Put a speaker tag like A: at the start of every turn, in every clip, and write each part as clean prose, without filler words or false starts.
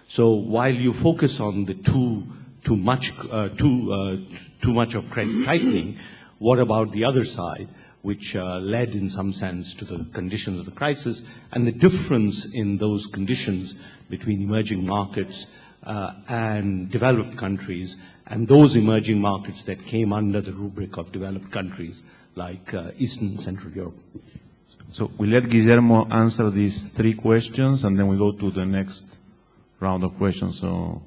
A: So while you focus on the too much of credit tightening, what about the other side, which led in some sense to the conditions of the crisis, and the difference in those conditions between emerging markets and developed countries, and those emerging markets that came under the rubric of developed countries like Eastern and Central Europe?
B: So we let Guillermo answer these three questions, and then we go to the next round of questions. So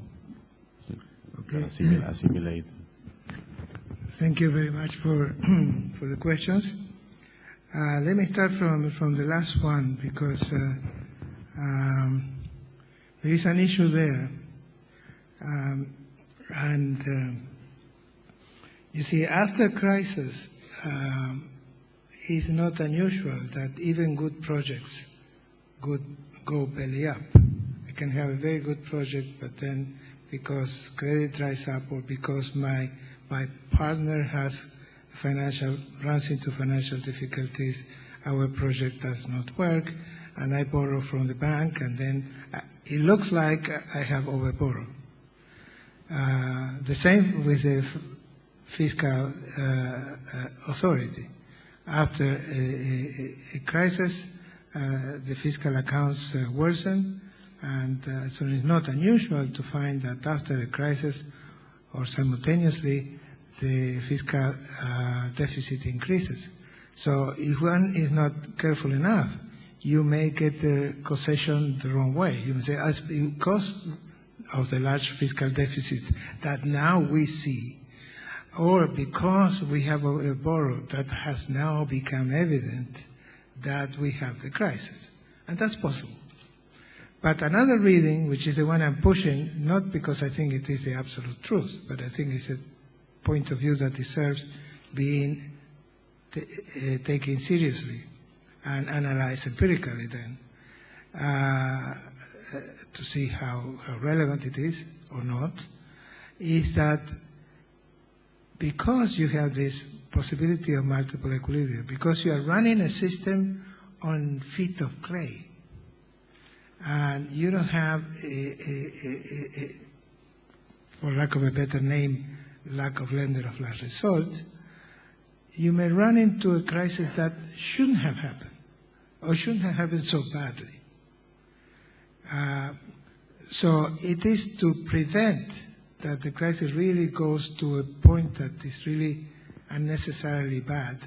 C: okay.
B: Assimilate.
C: Thank you very much for the questions. Let me start from the last one, because there is an issue there. You see, after crisis, it's not unusual that even good projects could go belly up. I can have a very good project, but then because credit dries up, or because my partner runs into financial difficulties, our project does not work, and I borrow from the bank, and then it looks like I have overborrowed. The same with the fiscal authority. After a crisis, the fiscal accounts worsen, and so it's not unusual to find that after a crisis, or simultaneously, the fiscal deficit increases. So if one is not careful enough, you may get the causation the wrong way. You may say, as because of the large fiscal deficit that now we see, or because we have borrowed, that has now become evident that we have the crisis. And that's possible. But another reading, which is the one I'm pushing, not because I think it is the absolute truth, but I think it's a point of view that deserves being taken seriously and analyzed empirically then, to see how relevant it is or not, is that because you have this possibility of multiple equilibria, because you are running a system on feet of clay, and you don't have, for lack of a better name, lack of lender of last resort, you may run into a crisis that shouldn't have happened, or shouldn't have happened so badly. So it is to prevent that the crisis really goes to a point that is really unnecessarily bad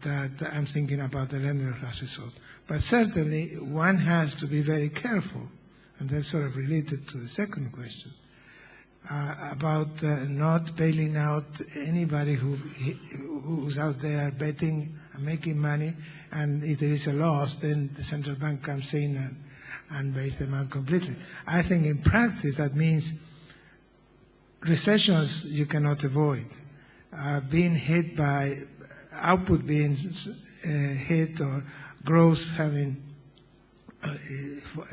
C: that I'm thinking about the lender of last resort. But certainly one has to be very careful, and that's sort of related to the second question, about not bailing out anybody who's out there betting and making money, and if there is a loss, then the central bank comes in and bails them out completely. I think in practice that means recessions you cannot avoid. Being hit by output being hit, or growth having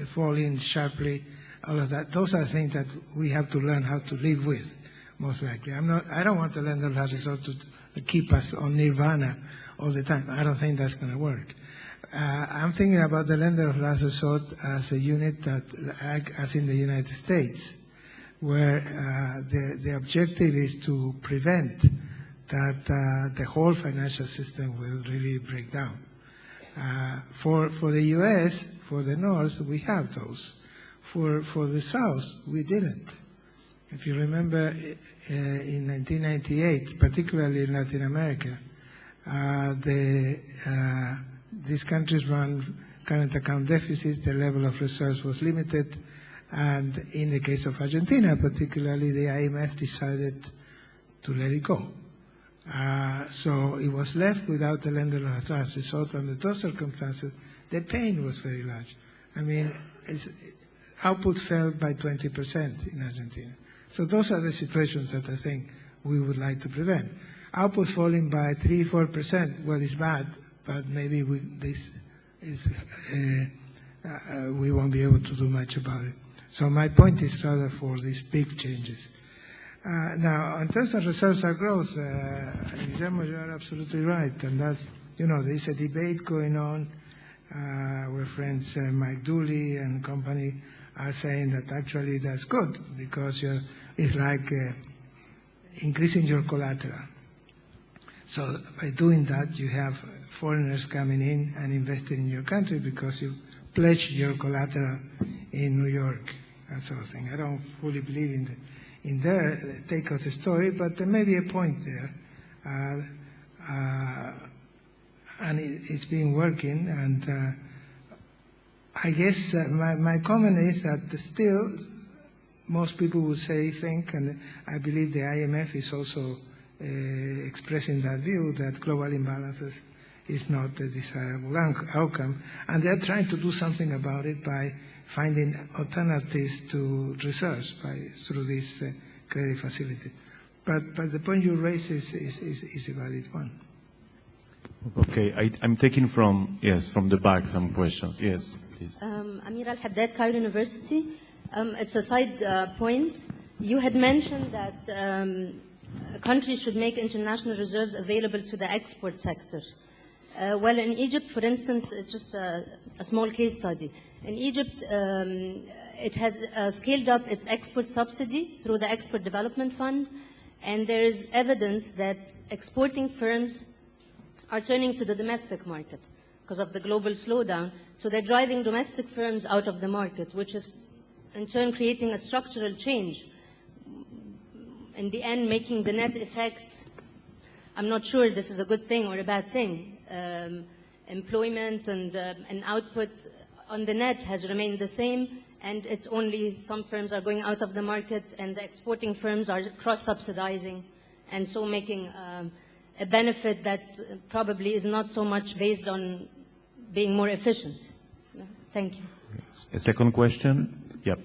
C: falling sharply, all of that, those are things that we have to learn how to live with, most likely. I don't want the lender of last resort to keep us on nirvana all the time. I don't think that's going to work. I'm thinking about the lender of last resort as a unit that, as in the United States, where the objective is to prevent that the whole financial system will really break down. For the U.S., for the North, we have those. For the South, we didn't. If you remember, in 1998, particularly in Latin America, these countries run current account deficits, the level of reserves was limited, and in the case of Argentina, particularly, the IMF decided to let it go. So it was left without the lender of last resort. Under those circumstances, the pain was very large. I mean, output fell by 20% in Argentina. So those are the situations that I think we would like to prevent. Output falling by 3-4%, well, it's bad, but maybe we won't be able to do much about it. So my point is rather for these big changes. Now, in terms of reserves and growth, Guillermo, you are absolutely right, and that's, there's a debate going on where friends Mike Dooley and company are saying that actually that's good because it's like increasing your collateral. So by doing that, you have foreigners coming in and investing in your country because you pledge your collateral in New York, that sort of thing. I don't fully believe in their take of the story, but there may be a point there. And it's been working, and I guess my comment is that still most people would think, and I believe the IMF is also expressing that view, that global imbalances is not a desirable outcome, and they're trying to do something about it by finding alternatives to reserves through this credit facility. But the point you raise is a valid one.
B: Okay, I'm taking from the back some questions. Yes, please.
D: Amira Al-Haddad, Cairo University. It's a side point. You had mentioned that countries should make international reserves available to the export sector. Well, in Egypt, for instance, it's just a small case study. In Egypt, it has scaled up its export subsidy through the Export Development Fund, and there is evidence that exporting firms are turning to the domestic market because of the global slowdown. So they're driving domestic firms out of the market, which is in turn creating a structural change. In the end, making the net effect, I'm not sure this is a good thing or a bad thing. Employment and output on the net has remained the same, and it's only some firms are going out of the market and the exporting firms are cross-subsidizing, and so making a benefit that probably is not so much based on being more efficient. Thank you.
B: A second question? Yep.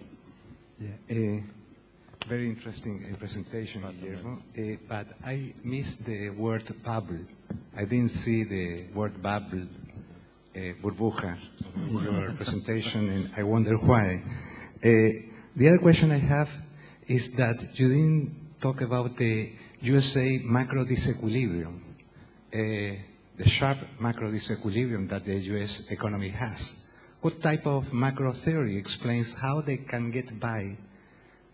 E: Yeah, very interesting presentation, Guillermo, but I missed the word bubble. I didn't see the word bubble, burbuja, in your presentation, and I wonder why. The other question I have is that you didn't talk about the USA macro disequilibrium, the sharp macro disequilibrium that the US economy has. What type of macro theory explains how they can get by,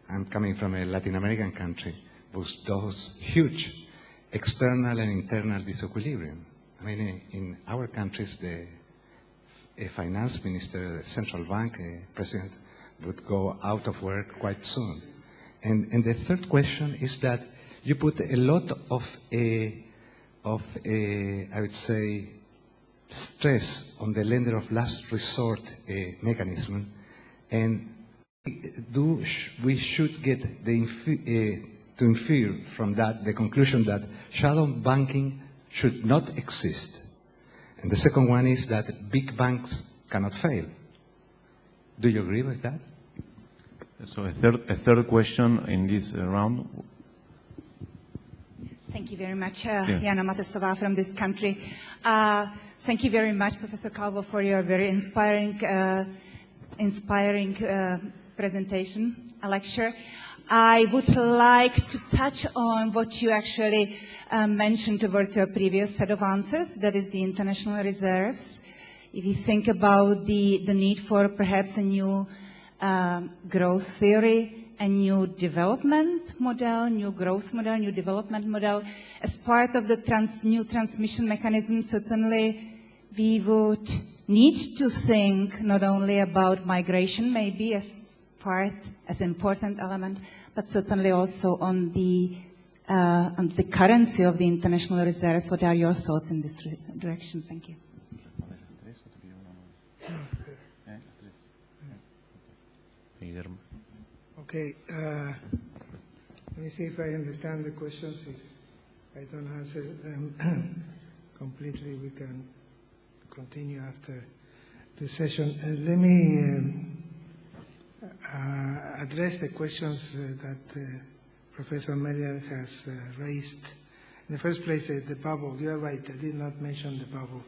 E: I'm coming from a Latin American country, with those huge external and internal disequilibrium? I mean, in our countries, a finance minister, a central bank president would go out of work quite soon. And the third question is that you put a lot of I would say, stress on the lender of last resort mechanism, and we should get to infer from that the conclusion that shadow banking should not exist. And the second one is that big banks cannot fail. Do you agree with that?
B: So a third question in this round.
F: Thank you very much, Jana Matasova from this country. Thank you very much, Professor Calvo, for your very inspiring presentation, a lecture. I would like to touch on what you actually mentioned towards your previous set of answers, that is the international reserves. If you think about the need for perhaps a new growth theory, a new development model, new growth model, new development model, as part of the new transmission mechanism, certainly we would need to think not only about migration, maybe as important element, but certainly also on the currency of the international reserves. What are your thoughts in this direction? Thank you.
C: Okay, let me see if I understand the questions. If I don't answer them completely, we can continue after the session. Let me address the questions that Professor Meyer has raised. In the first place, the bubble. You are right, I did not mention the bubble.